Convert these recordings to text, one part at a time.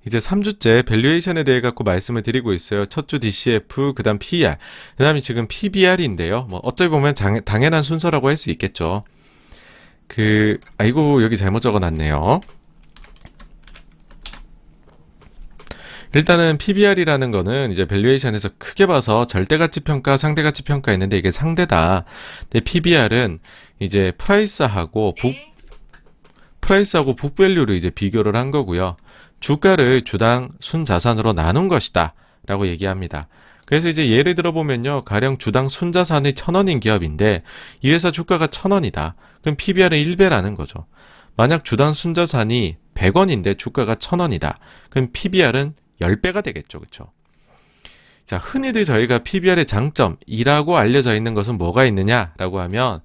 이제 3주째 밸류에이션에 대해 갖고 말씀을 드리고 있어요. 첫 주 DCF, 그 다음 PER, 그 다음에 지금 PBR인데요. 뭐 어찌 보면 당연한 순서라고 할 수 있겠죠. 아이고, 여기 잘못 적어놨네요. 일단은 PBR이라는 거는 이제 밸류에이션에서 크게 봐서 절대가치 평가, 상대가치 평가 있는데 이게 상대다. 근데 PBR은 이제 프라이스하고 북밸류를 이제 비교를 한 거고요. 주가를 주당 순자산으로 나눈 것이다 라고 얘기합니다. 그래서 이제 예를 들어보면요, 가령 주당 순자산이 1,000원인 기업인데 이 회사 주가가 1,000원이다. 그럼 PBR은 1배라는 거죠. 만약 주당 순자산이 100원인데 주가가 1,000원이다. 그럼 PBR은 10배가 되겠죠. 그렇죠? 자, 흔히들 저희가 PBR의 장점이라고 알려져 있는 것은 뭐가 있느냐라고 하면,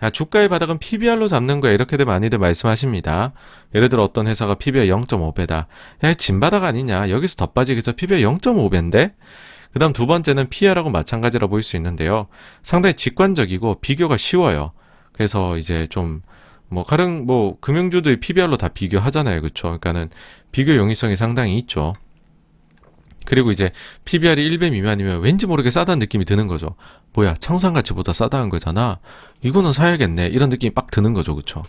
야, 주가의 바닥은 PBR로 잡는 거야, 이렇게들 많이들 말씀하십니다. 예를 들어 어떤 회사가 PBR 0.5배다. 야, 진바닥 아니냐, 여기서 더 빠지기 위해서 PBR 0.5배인데? 그 다음 두 번째는 PER하고 마찬가지라 보일 수 있는데요. 상당히 직관적이고 비교가 쉬워요. 그래서 이제 좀 가령 금융주들 PBR로 다 비교하잖아요. 그렇죠? 그러니까는 비교 용이성이 상당히 있죠. 그리고 이제 PBR이 1배 미만이면 왠지 모르게 싸다는 느낌이 드는 거죠. 뭐야, 청산가치보다 싸다는 거잖아. 이거는 사야겠네. 이런 느낌이 빡 드는 거죠. 그쵸?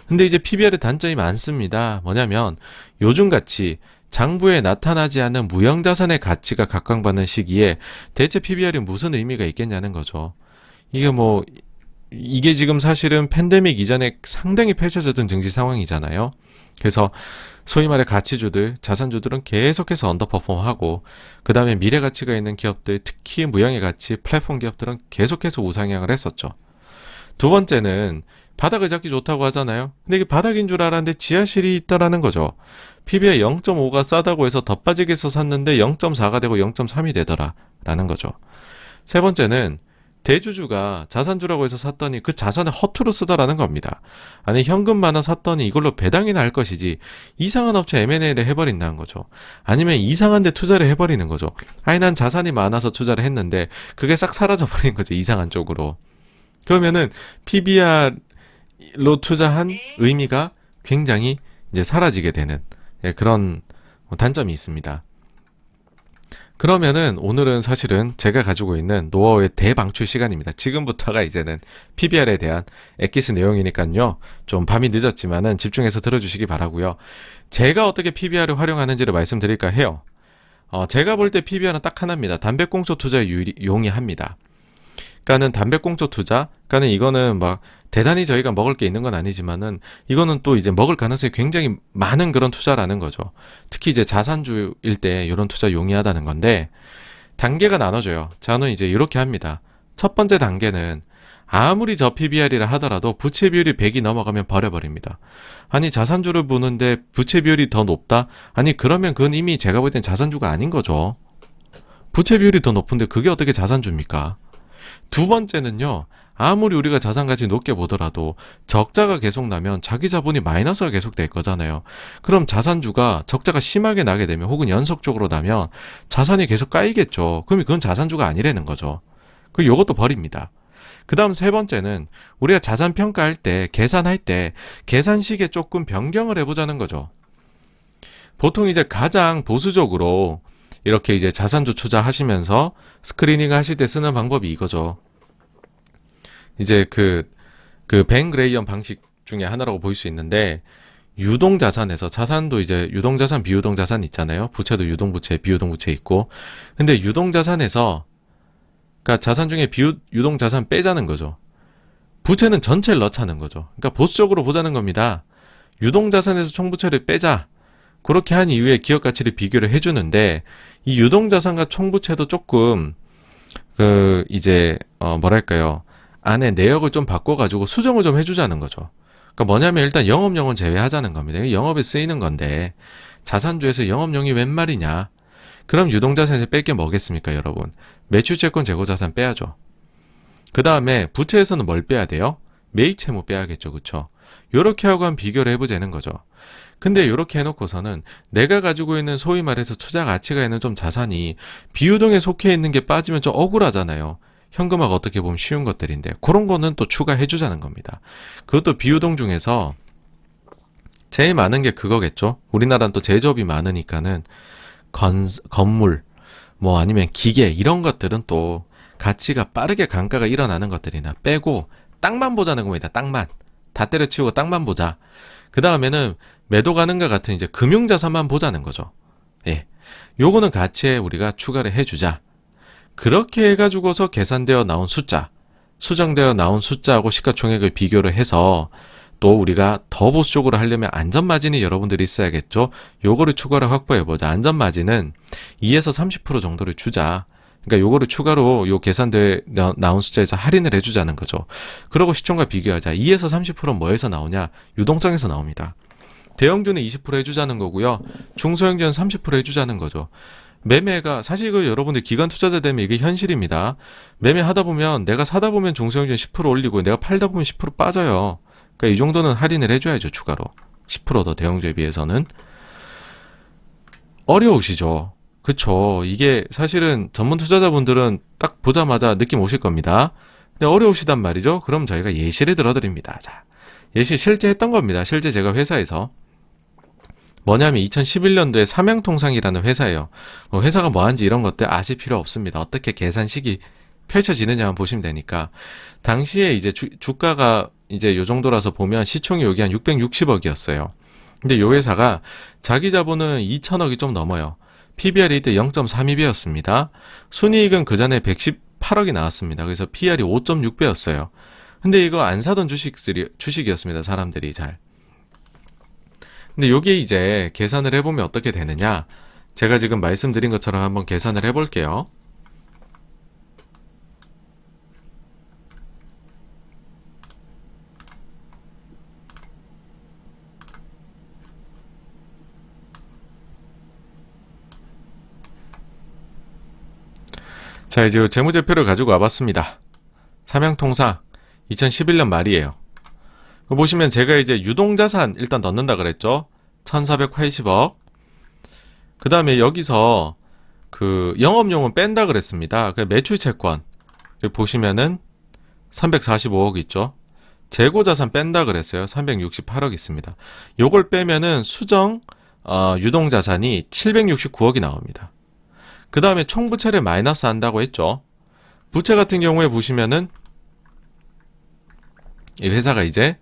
근데 이제 PBR의 단점이 많습니다. 뭐냐면 요즘같이 장부에 나타나지 않는 무형자산의 가치가 각광받는 시기에 대체 PBR이 무슨 의미가 있겠냐는 거죠. 이게 지금 사실은 팬데믹 이전에 상당히 펼쳐졌던 증시 상황이잖아요. 그래서 소위 말해 가치주들, 자산주들은 계속해서 언더퍼폼하고, 그 다음에 미래 가치가 있는 기업들, 특히 무형의 가치, 플랫폼 기업들은 계속해서 우상향을 했었죠. 두 번째는 바닥을 잡기 좋다고 하잖아요. 근데 이게 바닥인 줄 알았는데 지하실이 있다라는 거죠. PBR 0.5가 싸다고 해서 더 빠지게 해서 샀는데 0.4가 되고 0.3이 되더라 라는 거죠. 세 번째는 대주주가 자산주라고 해서 샀더니 그 자산을 허투루 쓰다라는 겁니다. 아니, 현금 많아 샀더니 이걸로 배당이 날 것이지 이상한 업체 M&A를 해버린다는 거죠. 아니면 이상한 데 투자를 해버리는 거죠. 아니, 난 자산이 많아서 투자를 했는데 그게 싹 사라져버린 거죠. 이상한 쪽으로. 그러면은 PBR로 투자한 의미가 굉장히 이제 사라지게 되는 그런 단점이 있습니다. 그러면은 오늘은 사실은 제가 가지고 있는 노하우의 대방출 시간입니다. 지금부터가 이제는 PBR에 대한 엑기스 내용이니까요. 좀 밤이 늦었지만은 집중해서 들어주시기 바라고요. 제가 어떻게 PBR을 활용하는지를 말씀드릴까 해요. 제가 볼 때 PBR은 딱 하나입니다. 담배꽁초 투자에 용이합니다. 그러니까는 담배꽁초 투자, 그러니까는 이거는 대단히 저희가 먹을 게 있는 건 아니지만은 이거는 또 이제 먹을 가능성이 굉장히 많은 그런 투자라는 거죠. 특히 이제 자산주일 때 이런 투자 용이하다는 건데, 단계가 나눠져요. 저는 이제 이렇게 합니다. 첫 번째 단계는 아무리 저 PBR이라 하더라도 부채 비율이 100이 넘어가면 버려버립니다. 아니, 자산주를 보는데 부채 비율이 더 높다? 아니, 그러면 그건 이미 제가 볼 땐 자산주가 아닌 거죠. 부채 비율이 더 높은데 그게 어떻게 자산주입니까? 두 번째는요, 아무리 우리가 자산가치 높게 보더라도 적자가 계속 나면 자기 자본이 마이너스가 계속 될 거잖아요. 그럼 자산주가 적자가 심하게 나게 되면, 혹은 연속적으로 나면 자산이 계속 까이겠죠. 그럼 그건 자산주가 아니라는 거죠. 그리고 이것도 버립니다. 그 다음 세 번째는 우리가 자산 평가할 때, 계산할 때 계산식에 조금 변경을 해보자는 거죠. 보통 이제 가장 보수적으로 이렇게 이제 자산주 투자하시면서 스크리닝 하실 때 쓰는 방법이 이거죠. 이제 벤 그레이엄 방식 중에 하나라고 볼 수 있는데, 유동자산에서, 자산도 이제 유동자산, 비유동자산 있잖아요. 부채도 유동부채, 비유동부채 있고. 근데 유동자산에서, 그러니까 자산 중에 유동자산 빼자는 거죠. 부채는 전체를 넣자는 거죠. 그러니까 보수적으로 보자는 겁니다. 유동자산에서 총부채를 빼자. 그렇게 한 이후에 기업가치를 비교를 해주는데, 이 유동자산과 총부채도 조금 안에 내역을 좀 바꿔가지고 수정을 좀 해주자는 거죠. 그러니까 뭐냐면 일단 영업용은 제외하자는 겁니다. 영업에 쓰이는 건데 자산주에서 영업용이 웬 말이냐. 그럼 유동자산에서 뺄 게 뭐겠습니까, 여러분? 매출채권 재고자산 빼야죠. 그 다음에 부채에서는 뭘 빼야 돼요? 매입채무 빼야겠죠. 그쵸? 요렇게 하고 한 비교를 해보자는 거죠. 근데 요렇게 해놓고서는 내가 가지고 있는 소위 말해서 투자 가치가 있는 좀 자산이 비유동에 속해 있는 게 빠지면 좀 억울하잖아요. 현금화가 어떻게 보면 쉬운 것들인데, 그런 거는 또 추가해주자는 겁니다. 그것도 비유동 중에서 제일 많은 게 그거겠죠. 우리나라는 또 제조업이 많으니까는 건물, 뭐 아니면 기계 이런 것들은 또 가치가 빠르게 강가가 일어나는 것들이나 빼고 땅만 보자는 겁니다. 땅만. 다 때려치우고 땅만 보자. 그 다음에는 매도 가능가 같은 이제 금융자산만 보자는 거죠. 예. 요거는 가치에 우리가 추가를 해주자. 그렇게 해가지고서 계산되어 나온 숫자, 수정되어 나온 숫자하고 시가총액을 비교를 해서 또 우리가 더 보수적으로 하려면 안전마진이 여러분들이 있어야겠죠. 요거를 추가로 확보해보자. 안전마진은 2에서 30% 정도를 주자. 그러니까 요거를 추가로 요 계산돼 나온 숫자에서 할인을 해주자는 거죠. 그러고 시총과 비교하자. 2에서 30%는 뭐에서 나오냐? 유동성에서 나옵니다. 대형주는 20% 해주자는 거고요. 중소형주는 30% 해주자는 거죠. 매매가 사실 이거 여러분들 기관 투자자 되면 이게 현실입니다. 매매하다 보면 내가 사다 보면 중소형주는 10% 올리고 내가 팔다 보면 10% 빠져요. 그러니까 이 정도는 할인을 해줘야죠. 추가로 10% 더 대형주에 비해서는. 어려우시죠. 그쵸. 이게 사실은 전문 투자자분들은 딱 보자마자 느낌 오실 겁니다. 근데 어려우시단 말이죠. 그럼 저희가 예시를 들어드립니다. 자, 예시 실제 했던 겁니다. 실제 제가 회사에서 뭐냐면 2011년도에 삼양통상이라는 회사예요. 회사가 뭐하는지 이런 것들 아실 필요 없습니다. 어떻게 계산식이 펼쳐지느냐만 보시면 되니까. 당시에 이제 주가가 이제 요 정도라서 보면 시총이 여기 한 660억이었어요. 근데 요 회사가 자기 자본은 2천억이 좀 넘어요. PBR이 이때 0.32배였습니다. 순이익은 그 전에 118억이 나왔습니다. 그래서 PR이 5.6배였어요. 근데 이거 안 사던 주식이었습니다. 사람들이 잘. 근데 요게 이제 계산을 해보면 어떻게 되느냐. 제가 지금 말씀드린 것처럼 한번 계산을 해볼게요. 자, 이제 재무제표를 가지고 와봤습니다. 삼양통상 2011년 말이에요. 보시면 제가 이제 유동자산 일단 넣는다 그랬죠. 1480억. 그 다음에 여기서 그 영업용은 뺀다 그랬습니다. 그 매출채권 보시면은 345억 있죠. 재고자산 뺀다 그랬어요. 368억 있습니다. 요걸 빼면은 수정 유동자산이 769억이 나옵니다. 그 다음에 총부채를 마이너스 한다고 했죠. 부채 같은 경우에 보시면은 이 회사가 이제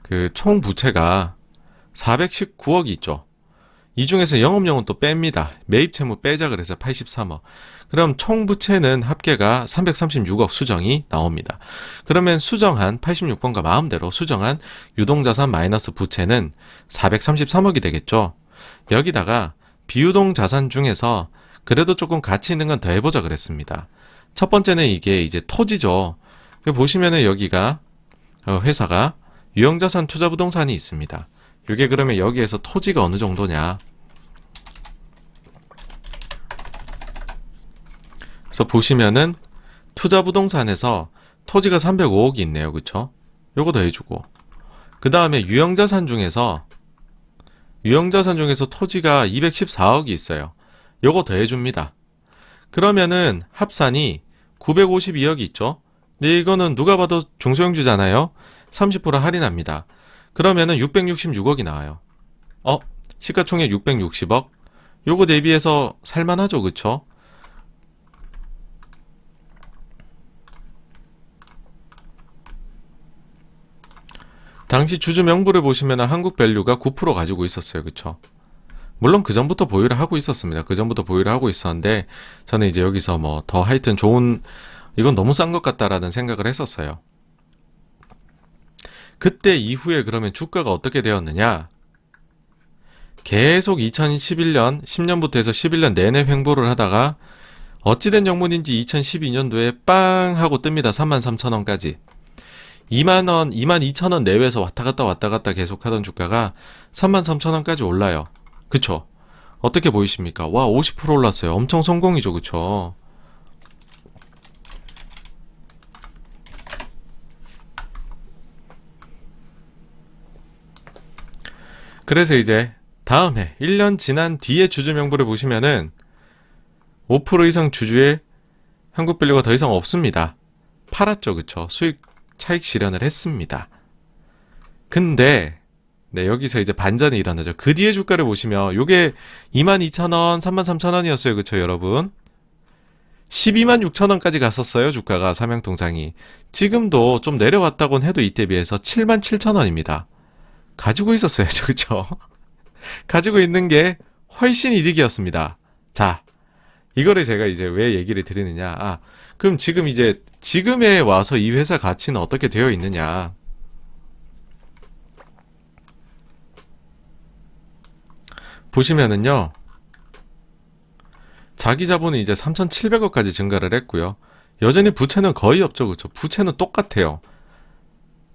그 총부채가 419억이 있죠. 이 중에서 영업용은 또 뺍니다. 매입채무 빼자 그래서 83억. 그럼 총부채는 합계가 336억 수정이 나옵니다. 그러면 수정한 86번과 마음대로 수정한 유동자산 마이너스 부채는 433억이 되겠죠. 여기다가 비유동자산 중에서 그래도 조금 가치 있는 건 더 해보자 그랬습니다. 첫 번째는 이게 이제 토지죠. 보시면은 여기가 회사가 유형자산 투자부동산이 있습니다. 이게 그러면 여기에서 토지가 어느 정도냐. 그래서 보시면은 투자부동산에서 토지가 305억이 있네요. 그쵸? 요거 더 해주고. 그 다음에 유형자산 중에서 토지가 214억이 있어요. 요거 더 해줍니다. 그러면은 합산이 952억이 있죠. 근데 이거는 누가 봐도 중소형주잖아요. 30% 할인합니다. 그러면은 666억이 나와요. 시가총액 660억. 요거 대비해서 살만하죠. 그쵸? 당시 주주 명부를 보시면은 한국밸류가 9% 가지고 있었어요. 그쵸? 물론 그 전부터 보유를 하고 있었습니다. 그 전부터 보유를 하고 있었는데 저는 이제 여기서 뭐 더 하여튼 좋은 이건 너무 싼 것 같다라는 생각을 했었어요. 그때 이후에 그러면 주가가 어떻게 되었느냐? 계속 2011년 10년부터 해서 11년 내내 횡보를 하다가 어찌된 영문인지 2012년도에 빵 하고 뜹니다. 33,000원까지. 2만원, 22,000원 내외에서 왔다 갔다 계속 하던 주가가 33,000원까지 올라요. 그쵸? 어떻게 보이십니까? 와, 50% 올랐어요. 엄청 성공이죠. 그쵸? 그래서 이제 다음해 1년 지난 뒤에 주주 명부를 보시면은 5% 이상 주주의 한국밸류가 더 이상 없습니다. 팔았죠. 그쵸? 수익 차익 실현을 했습니다. 근데 네, 여기서 이제 반전이 일어나죠. 그 뒤에 주가를 보시면 요게 22,000원, 33,000원이었어요. 그쵸, 여러분? 12만 6천원까지 갔었어요, 주가가, 삼양통상이. 지금도 좀 내려왔다곤 해도 이때 비해서 7만 7천원입니다. 가지고 있었어야죠, 그쵸? 가지고 있는 게 훨씬 이득이었습니다. 자, 이거를 제가 이제 왜 얘기를 드리느냐. 그럼 지금 이제, 지금에 와서 이 회사 가치는 어떻게 되어 있느냐. 보시면은요, 자기 자본은 이제 3,700억까지 증가를 했고요. 여전히 부채는 거의 없죠, 그렇죠? 부채는 똑같아요.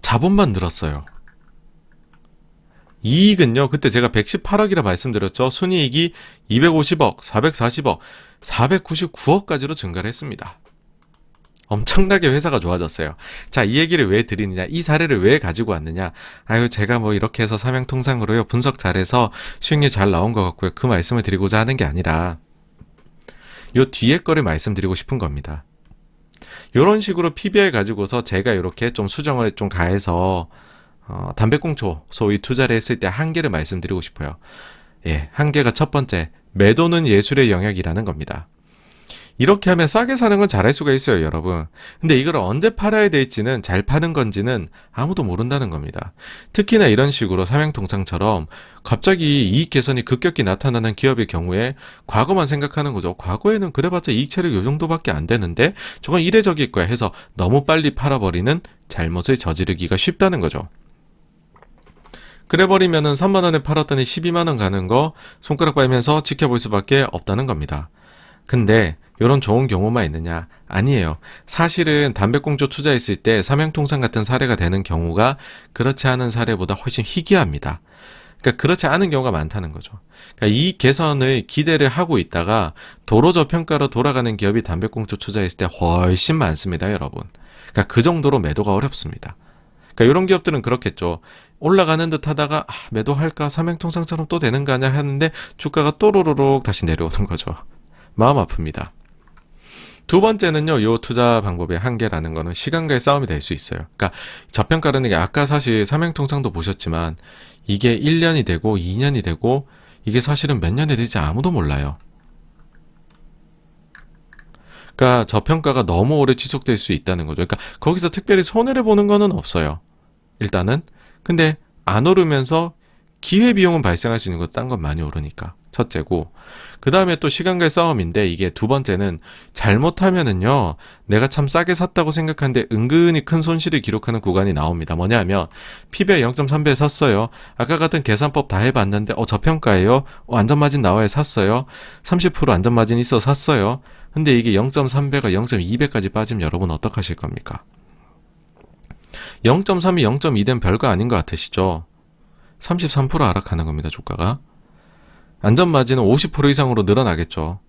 자본만 늘었어요. 이익은요, 그때 제가 118억이라 말씀드렸죠. 순이익이 250억, 440억, 499억까지로 증가를 했습니다. 엄청나게 회사가 좋아졌어요. 자, 이 얘기를 왜 드리느냐, 이 사례를 왜 가지고 왔느냐. 제가 뭐 이렇게 해서 삼양통상으로요, 분석 잘해서 수익률 잘 나온 것 같고요. 그 말씀을 드리고자 하는 게 아니라, 요 뒤에 거를 말씀드리고 싶은 겁니다. 요런 식으로 PBR 가지고서 제가 이렇게 좀 수정을 좀 가해서 담배꽁초 소위 투자를 했을 때 한계를 말씀드리고 싶어요. 예, 한계가 첫 번째, 매도는 예술의 영역이라는 겁니다. 이렇게 하면 싸게 사는 건 잘할 수가 있어요, 여러분. 근데 이걸 언제 팔아야 될지는, 잘 파는 건지는 아무도 모른다는 겁니다. 특히나 이런 식으로 삼양통상처럼 갑자기 이익 개선이 급격히 나타나는 기업의 경우에 과거만 생각하는 거죠. 과거에는 그래봤자 이익 체력 요 정도밖에 안 되는데 저건 이례적일 거야 해서 너무 빨리 팔아버리는 잘못을 저지르기가 쉽다는 거죠. 그래버리면은 3만원에 팔았더니 12만원 가는 거 손가락 빨면서 지켜볼 수밖에 없다는 겁니다. 근데 이런 좋은 경우만 있느냐? 아니에요. 사실은 담배꽁초 투자했을 때 삼양통상 같은 사례가 되는 경우가 그렇지 않은 사례보다 훨씬 희귀합니다. 그러니까 그렇지 않은 경우가 많다는 거죠. 그러니까 이 개선을 기대를 하고 있다가 도로 저평가로 돌아가는 기업이 담배꽁초 투자했을 때 훨씬 많습니다, 여러분. 그러니까 그 정도로 매도가 어렵습니다. 그러니까 이런 기업들은 그렇겠죠. 올라가는 듯 하다가 매도할까? 삼양통상처럼 또 되는 거 아니야? 하는데 주가가 또로로록 다시 내려오는 거죠. 마음 아픕니다. 두 번째는요, 요 투자 방법의 한계라는 거는 시간과의 싸움이 될 수 있어요. 그러니까 저평가라는 게 아까 사실 삼양통상도 보셨지만 이게 1년이 되고 2년이 되고 이게 사실은 몇 년이 될지 아무도 몰라요. 그러니까 저평가가 너무 오래 지속될 수 있다는 거죠. 그러니까 거기서 특별히 손해를 보는 거는 없어요. 일단은. 근데 안 오르면서 기회비용은 발생할 수 있는 것도 딴 건 많이 오르니까. 첫째고, 그 다음에 또 시간과의 싸움인데, 이게 두 번째는 잘못하면은요, 내가 참 싸게 샀다고 생각하는데 은근히 큰 손실을 기록하는 구간이 나옵니다. 뭐냐면 PBR 0.3배에 샀어요. 아까 같은 계산법 다 해봤는데 저평가예요. 안전마진 나와야 샀어요. 30% 안전마진 있어 샀어요. 근데 이게 0.3배가 0.2배까지 빠지면 여러분 어떡하실 겁니까? 0.3이 0.2된 별거 아닌 것 같으시죠? 33% 하락하는 겁니다, 주가가. 안전마진은 50% 이상으로 늘어나겠죠.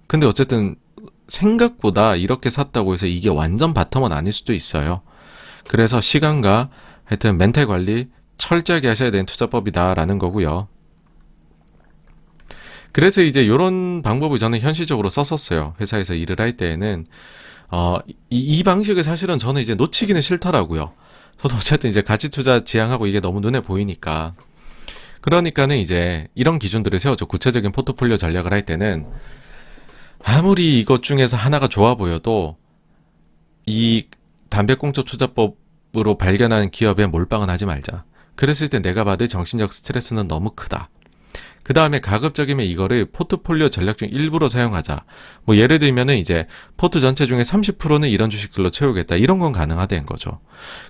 근데 어쨌든 생각보다 이렇게 샀다고 해서 이게 완전 바텀은 아닐 수도 있어요. 그래서 시간과 하여튼 멘탈 관리 철저하게 하셔야 되는 투자법이다라는 거고요. 그래서 이제 이런 방법을 저는 현실적으로 썼었어요. 회사에서 일을 할 때에는 이 방식을 사실은 저는 이제 놓치기는 싫더라고요. 저도 어쨌든 이제 가치 투자 지향하고 이게 너무 눈에 보이니까. 그러니까는 이제 이런 기준들을 세워줘. 구체적인 포트폴리오 전략을 할 때는 아무리 이것 중에서 하나가 좋아 보여도 이 담배꽁초 투자법으로 발견하는 기업에 몰빵은 하지 말자. 그랬을 때 내가 받을 정신적 스트레스는 너무 크다. 그 다음에 가급적이면 이거를 포트폴리오 전략 중 일부로 사용하자. 뭐 예를 들면은 이제 포트 전체 중에 30%는 이런 주식들로 채우겠다. 이런 건 가능하다는 거죠.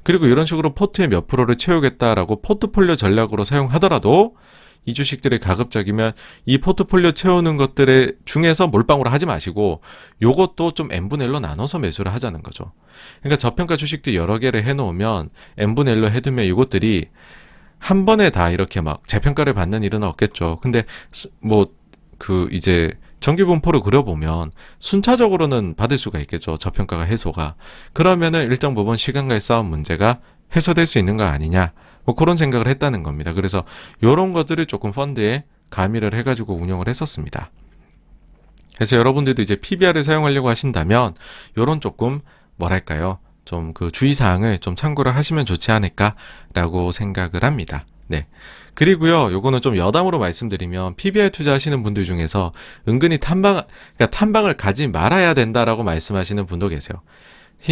그리고 이런 식으로 포트의 몇 프로를 채우겠다라고 포트폴리오 전략으로 사용하더라도 이 주식들이 가급적이면 이 포트폴리오 채우는 것들의 중에서 몰빵으로 하지 마시고 요것도 좀 n분의 1로 나눠서 매수를 하자는 거죠. 그러니까 저평가 주식들 여러 개를 해놓으면 n분의 1로 해두면 이것들이 한 번에 다 이렇게 막 재평가를 받는 일은 없겠죠. 근데 이제 정기분포를 그려보면 순차적으로는 받을 수가 있겠죠. 저평가가 해소가. 그러면은 일정 부분 시간과의 싸움 문제가 해소될 수 있는 거 아니냐. 뭐 그런 생각을 했다는 겁니다. 그래서 이런 것들을 조금 펀드에 가미를 해가지고 운영을 했었습니다. 그래서 여러분들도 이제 PBR을 사용하려고 하신다면 이런 조금 뭐랄까요? 좀 그 주의사항을 좀 참고를 하시면 좋지 않을까라고 생각을 합니다. 네. 그리고요, 요거는 좀 여담으로 말씀드리면, PBR 투자하시는 분들 중에서 은근히 그러니까 탐방을 가지 말아야 된다라고 말씀하시는 분도 계세요.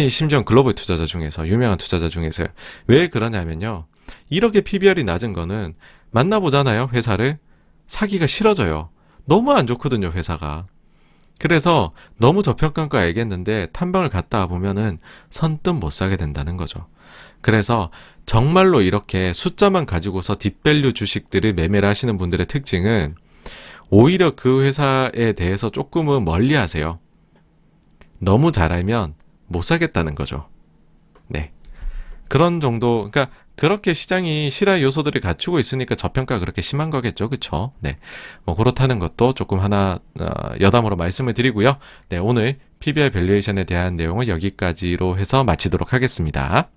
심지어 글로벌 투자자 중에서, 유명한 투자자 중에서요. 왜 그러냐면요, 이렇게 PBR이 낮은 거는 만나보잖아요, 회사를. 사기가 싫어져요. 너무 안 좋거든요, 회사가. 그래서 너무 저평가인 거 알겠는데 탐방을 갔다 보면은 선뜻 못 사게 된다는 거죠. 그래서 정말로 이렇게 숫자만 가지고서 딥밸류 주식들을 매매를 하시는 분들의 특징은 오히려 그 회사에 대해서 조금은 멀리 하세요. 너무 잘 알면 못 사겠다는 거죠. 네. 그런 정도, 그러니까 그렇게 시장이 실화 요소들을 갖추고 있으니까 저평가 그렇게 심한 거겠죠. 그쵸? 네. 뭐 그렇다는 것도 조금 하나 여담으로 말씀을 드리고요. 네, 오늘 PBR 밸류에이션에 대한 내용을 여기까지로 해서 마치도록 하겠습니다.